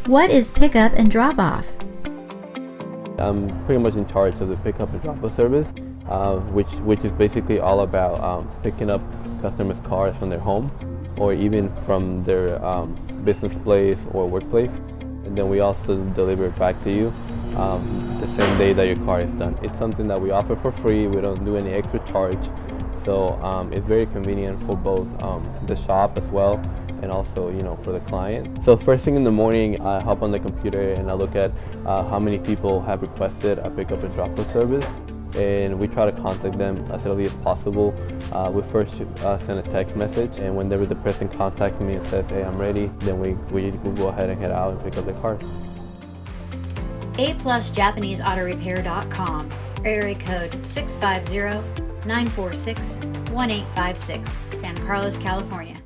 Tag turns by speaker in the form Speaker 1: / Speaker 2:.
Speaker 1: What is pickup and drop off?
Speaker 2: I'm pretty much in charge of the pickup and drop-off service, which is basically all about picking up customers' cars from their home or even from their business place or workplace. And then we also deliver it back to you the same day that your car is done. It's something that we offer for free. We don't do any extra charge. So it's very convenient for both the shop as well and also, for the client. So first thing in the morning, I hop on the computer and I look at how many people have requested a pickup and drop-off service, and we try to contact them as early as possible. We first send a text message, and whenever the person contacts me and says, "Hey, I'm ready," then we go ahead and head out and pick up the car.
Speaker 1: A+JapaneseAutoRepair.com, area code 650-946-1856, San Carlos, California.